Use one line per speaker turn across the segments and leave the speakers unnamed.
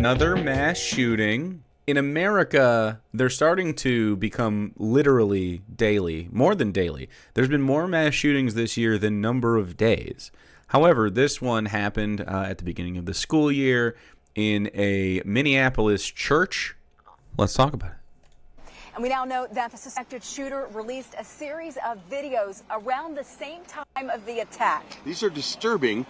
Another mass shooting. In America, they're starting to become literally daily, more than daily. There's been more mass shootings this year than number of days. However, this one happened at the beginning of the school year in a Minneapolis church. Let's talk about it.
And we now know that the suspected shooter released a series of videos around the same time of the attack.
These are disturbing,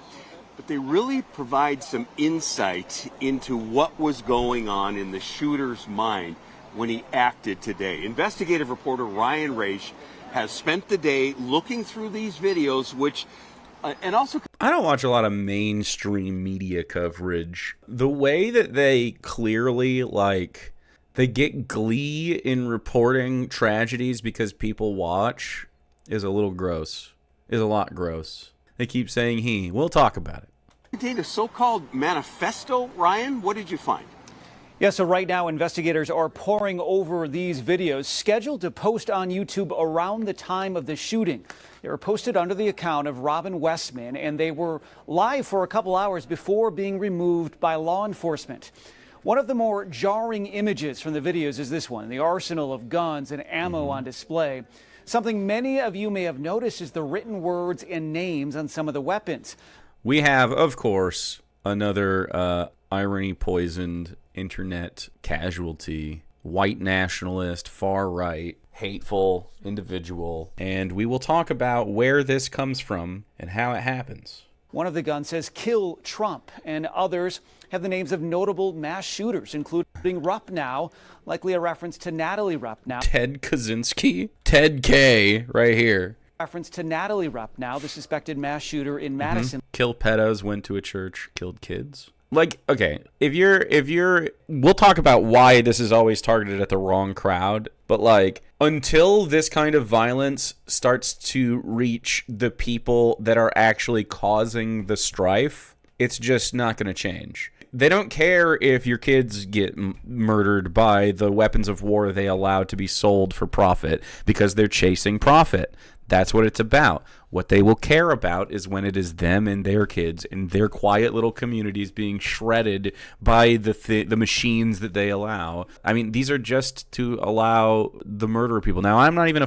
but they really provide some insight into what was going on in the shooter's mind when he acted today. Investigative reporter Ryan Raish has spent the day looking through these videos, which and also,
I don't watch a lot of mainstream media coverage. The way that they clearly, they get glee in reporting tragedies because people watch is a little gross. Is a lot gross. They keep saying he. We'll talk about it.
Contained a so-called manifesto, Ryan. What did you find?
Yeah, so right now investigators are poring over these videos scheduled to post on YouTube around the time of the shooting. They were posted under the account of Robin Westman, and they were live for a couple hours before being removed by law enforcement. One of the more jarring images from the videos is this one, the arsenal of guns and ammo on display. Something many of you may have noticed is the written words and names on some of the weapons.
We have, of course, another irony-poisoned internet casualty, white nationalist, far-right, hateful individual, and we will talk about where this comes from and how it happens.
One of the guns says, "Kill Trump," and others have the names of notable mass shooters, including Ruppnow, likely a reference to Natalie Ruppnow.
Ted Kaczynski? Ted K, right here.
Reference to Natalie Ruppnow, the suspected mass shooter in Madison.
Kill pedos, went to a church, killed kids. Okay, if you're, we'll talk about why this is always targeted at the wrong crowd, but until this kind of violence starts to reach the people that are actually causing the strife, it's just not going to change. They don't care if your kids get murdered by the weapons of war they allow to be sold for profit because they're chasing profit. That's what it's about. What they will care about is when it is them and their kids and their quiet little communities being shredded by the machines that they allow. I mean, these are just to allow the murder of people. Now, I'm not even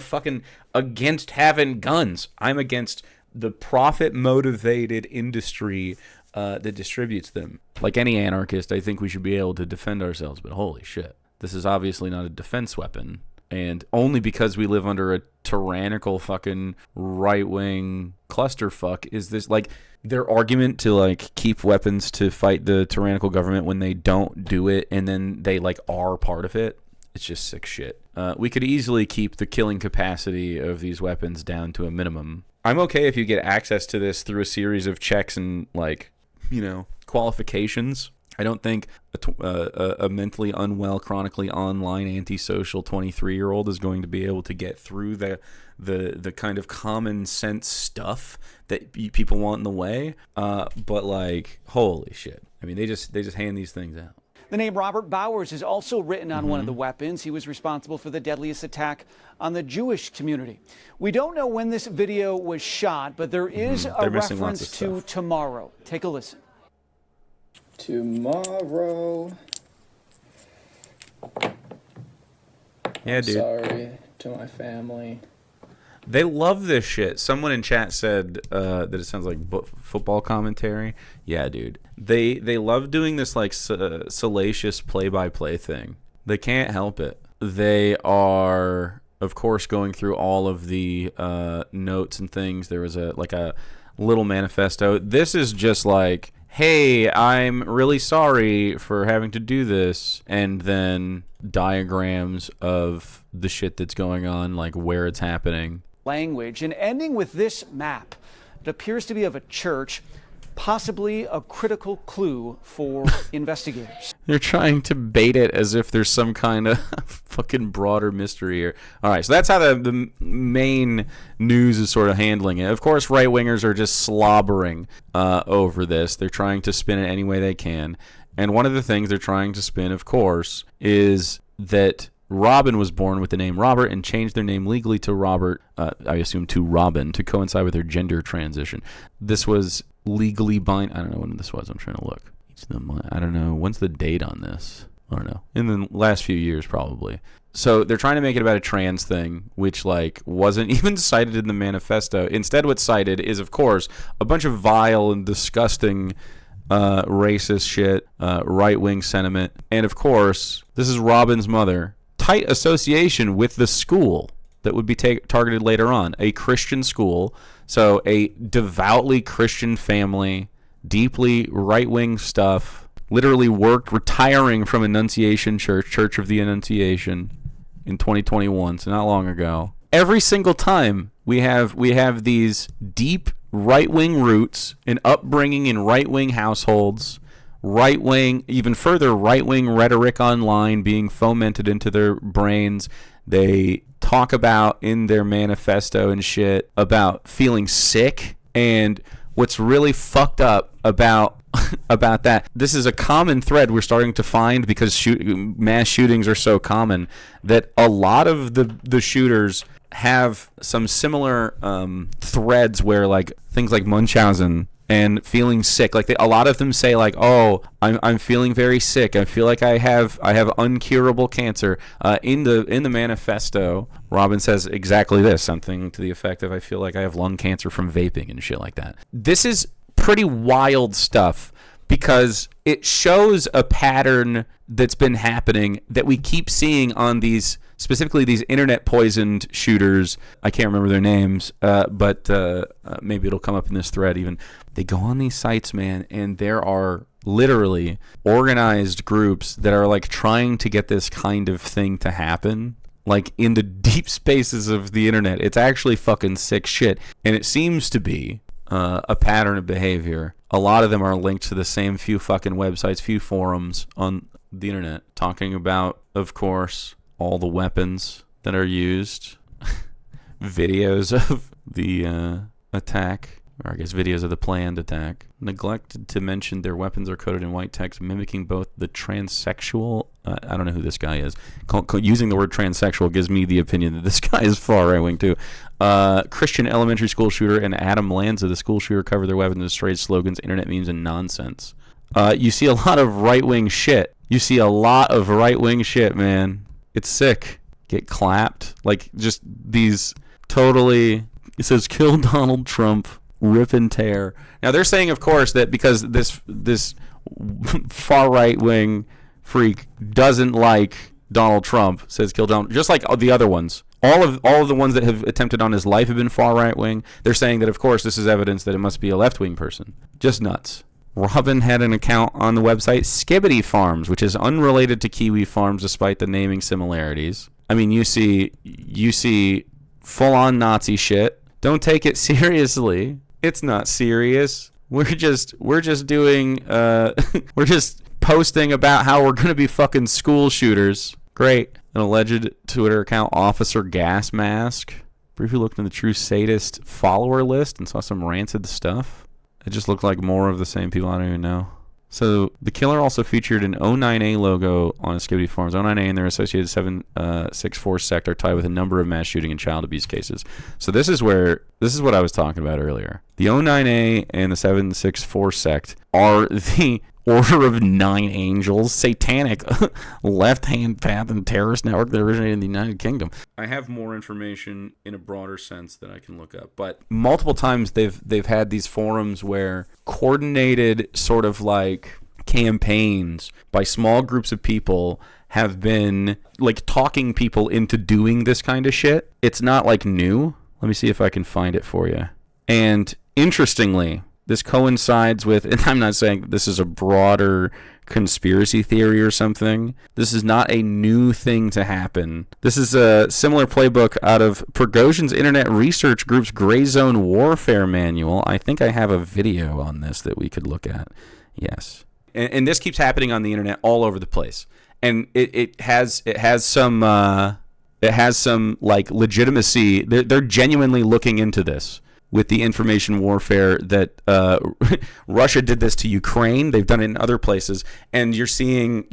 against having guns. I'm against the profit-motivated industry that distributes them. Like any anarchist, I think we should be able to defend ourselves, but holy shit. This is obviously not a defense weapon. And only because we live under a tyrannical fucking right-wing clusterfuck is this, their argument to, keep weapons to fight the tyrannical government when they don't do it and then they, are part of it. It's just sick shit. We could easily keep the killing capacity of these weapons down to a minimum. I'm okay if you get access to this through a series of checks and, qualifications. I don't think a mentally unwell, chronically online, antisocial 23-year-old is going to be able to get through the kind of common sense stuff that people want in the way. But holy shit! I mean, they just hand these things out.
The name Robert Bowers is also written on one of the weapons. He was responsible for the deadliest attack on the Jewish community. We don't know when this video was shot, but there is a reference to tomorrow. Take a listen.
Tomorrow.
Yeah, dude.
Sorry to my family.
They love this shit. Someone in chat said that it sounds like football commentary. Yeah, dude. They love doing this salacious play-by-play thing. They can't help it. They are, of course, going through all of the notes and things. There was a little manifesto. This is just hey, I'm really sorry for having to do this, and then diagrams of the shit that's going on, where it's happening.
Language, and ending with this map. It appears to be of a church, possibly a critical clue for investigators.
They're trying to bait it as if there's some kind of fucking broader mystery here. All right, so that's how the main news is sort of handling it. Of course, right-wingers are just slobbering over this. They're trying to spin it any way they can. And one of the things they're trying to spin, of course, is that Robin was born with the name Robert and changed their name legally to Robert, I assume to Robin, to coincide with their gender transition. This was legally I don't know when this was. I'm trying to look. I don't know. When's the date on this? I don't know. In the last few years, probably. So they're trying to make it about a trans thing, which like wasn't even cited in the manifesto. Instead, what's cited is, of course, a bunch of vile and disgusting racist shit, right-wing sentiment. And, of course, this is Robin's mother. Tight association with the school that would be targeted later on. A Christian school. So a devoutly Christian family, deeply right-wing stuff. Literally worked retiring from Annunciation Church of the Annunciation in 2021, so not long ago. Every single time we have these deep right-wing roots and upbringing in right-wing households, right-wing, even further right-wing rhetoric online being fomented into their brains. They talk about in their manifesto and shit about feeling sick. And what's really fucked up about that, this is a common thread we're starting to find because mass shootings are so common, that a lot of the shooters have some similar threads where like things like Munchausen and feeling sick, like a lot of them say like, oh, I'm feeling very sick, I feel like I have uncurable cancer. In the manifesto, Robin says exactly this, something to the effect of, I feel like I have lung cancer from vaping and shit like that. This is pretty wild stuff because it shows a pattern that's been happening that we keep seeing on these, specifically these internet poisoned shooters. I can't remember their names, but maybe it'll come up in this thread even. They go on these sites, man, and there are literally organized groups that are like trying to get this kind of thing to happen, like in the deep spaces of the internet. It's actually fucking sick shit, and it seems to be a pattern of behavior. A lot of them are linked to the same few fucking websites, few forums on the internet, talking about, of course, all the weapons that are used, videos of the attack, or I guess videos of the planned attack. Neglected to mention their weapons are coded in white text, mimicking both the transsexual. I don't know who this guy is. Using the word transsexual gives me the opinion that this guy is far right wing too. Christian elementary school shooter and Adam Lanza, the school shooter, cover their weapons with straight slogans, internet memes, and nonsense. You see a lot of right wing shit. You see a lot of right wing shit, man. It's sick. Get clapped. Like, just these totally... It says, kill Donald Trump, rip and tear. Now, they're saying, of course, that because this far right-wing freak doesn't like Donald Trump, says kill Donald... Just like the other ones. All of the ones that have attempted on his life have been far right-wing. They're saying that, of course, this is evidence that it must be a left-wing person. Just nuts. Robin had an account on the website Skibbity Farms, which is unrelated to Kiwi Farms despite the naming similarities. I mean, you see full-on Nazi shit. Don't take it seriously. It's not serious. We're just doing we're just posting about how we're gonna be fucking school shooters. Great. An alleged Twitter account, Officer Gas Mask, briefly looked in the true sadist follower list and saw some rancid stuff. It just looked like more of the same people. I don't even know. So the killer also featured an O9A logo on his Skibbity Farms. O9A and their associated 764 sect are tied with a number of mass shooting and child abuse cases. So this is what I was talking about earlier. The O9A and the 764 sect are the Order of Nine Angels, satanic left-hand path and terrorist network that originated in the United Kingdom. I have more information in a broader sense that I can look up, but multiple times they've had these forums where coordinated sort of like campaigns by small groups of people have been like talking people into doing this kind of shit. It's not like new. Let me see if I can find it for you. And interestingly, this coincides with, and I'm not saying this is a broader conspiracy theory or something. This is not a new thing to happen. This is a similar playbook out of Prigozhin's Internet Research Group's Gray Zone Warfare Manual. I think I have a video on this that we could look at. Yes. And this keeps happening on the internet all over the place. And it has some like legitimacy. They're genuinely looking into this. with the information warfare that Russia did this to Ukraine. They've done it in other places, and you're seeing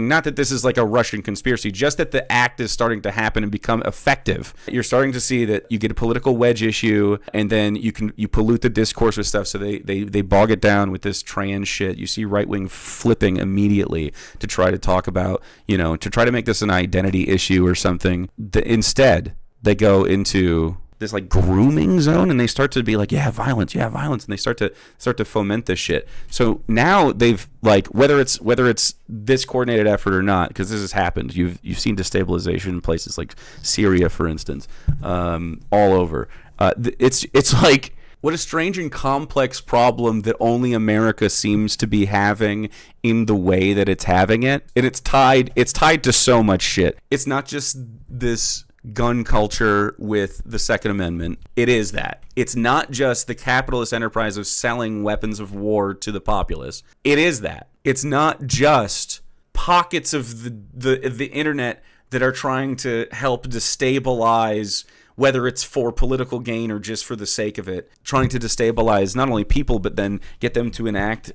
not that this is like a Russian conspiracy, just that the act is starting to happen and become effective. You're starting to see that you get a political wedge issue, and then you pollute the discourse with stuff, so they bog it down with this trans shit. You see right wing flipping immediately to try to talk about, to try to make this an identity issue or something. Instead, they go into this like grooming zone, and they start to be like, violence, and they start to foment this shit. So now they've like, whether it's this coordinated effort or not, because this has happened. You've seen destabilization in places like Syria, for instance, all over. It's like, what a strange and complex problem that only America seems to be having in the way that it's having it. And it's tied to so much shit. It's not just this gun culture with the Second Amendment. It is that. It's not just the capitalist enterprise of selling weapons of war to the populace. It is that. It's not just pockets of the internet that are trying to help destabilize, whether it's for political gain or just for the sake of it, trying to destabilize not only people, but then get them to enact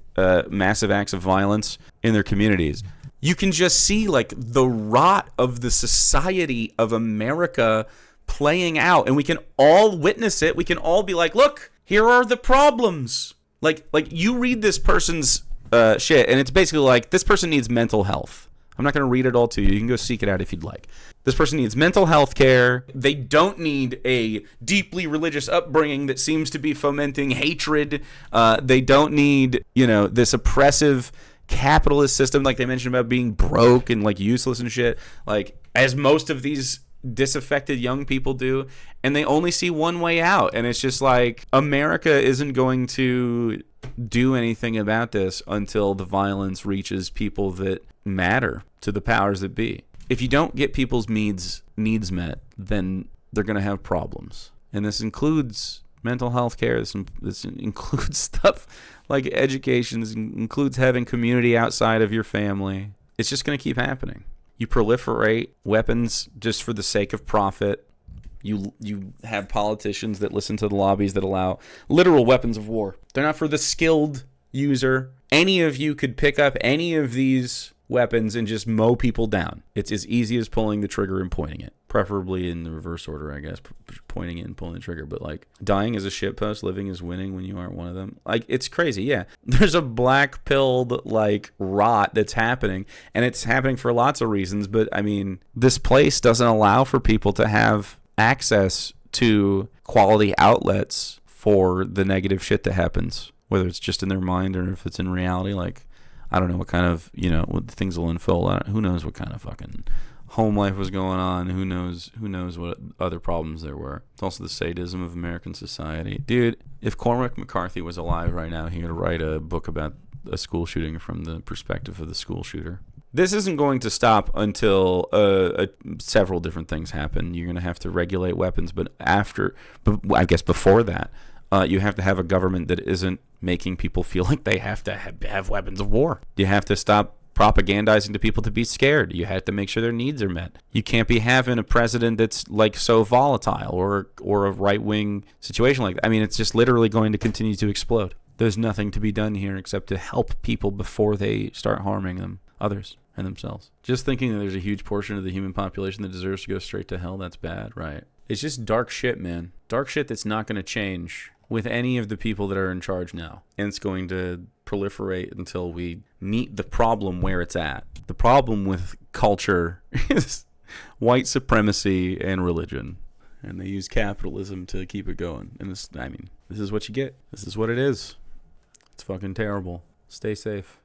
massive acts of violence in their communities. You can just see like the rot of the society of America playing out, and we can all witness it. We can all be like, look, here are the problems. Like you read this person's shit, and it's basically like, this person needs mental health. I'm not going to read it all to you. You can go seek it out if you'd like. This person needs mental health care. They don't need a deeply religious upbringing that seems to be fomenting hatred. They don't need, this oppressive capitalist system like they mentioned about being broke and like useless and shit, like as most of these disaffected young people do, and they only see one way out, and it's just like, America isn't going to do anything about this until the violence reaches people that matter to the powers that be. If you don't get people's needs met, then they're going to have problems, and this includes mental health care. This includes stuff like education. This includes having community outside of your family. It's just going to keep happening. You proliferate weapons just for the sake of profit. You have politicians that listen to the lobbies that allow literal weapons of war. They're not for the skilled user. Any of you could pick up any of these weapons and just mow people down. It's as easy as pulling the trigger and pointing it. Preferably in the reverse order, I guess. Pointing it and pulling the trigger. But like, dying is a shitpost, living is winning when you aren't one of them. Like, it's crazy, yeah. There's a black-pilled, like, rot that's happening. And it's happening for lots of reasons. But, I mean, this place doesn't allow for people to have access to quality outlets for the negative shit that happens. Whether it's just in their mind or if it's in reality. Like, I don't know what kind of, what things will unfold. Who knows what kind of fucking home life was going on. Who knows what other problems there were. It's also the sadism of American society. Dude, if Cormac McCarthy was alive right now, he would write a book about a school shooting from the perspective of the school shooter. This isn't going to stop until several different things happen. You're going to have to regulate weapons, but I guess before that, you have to have a government that isn't making people feel like they have to have weapons of war. You have to stop propagandizing to people to be scared. You have to make sure their needs are met. You can't be having a president that's like so volatile or a right-wing situation like that. I mean, it's just literally going to continue to explode. There's nothing to be done here except to help people before they start harming them, others, and themselves. Just thinking that there's a huge portion of the human population that deserves to go straight to hell, that's bad, right? It's just dark shit, man. Dark shit that's not going to change with any of the people that are in charge now. And it's going to proliferate until we meet the problem where it's at. The problem with culture is white supremacy and religion. And they use capitalism to keep it going. And this is what you get. This is what it is. It's fucking terrible. Stay safe.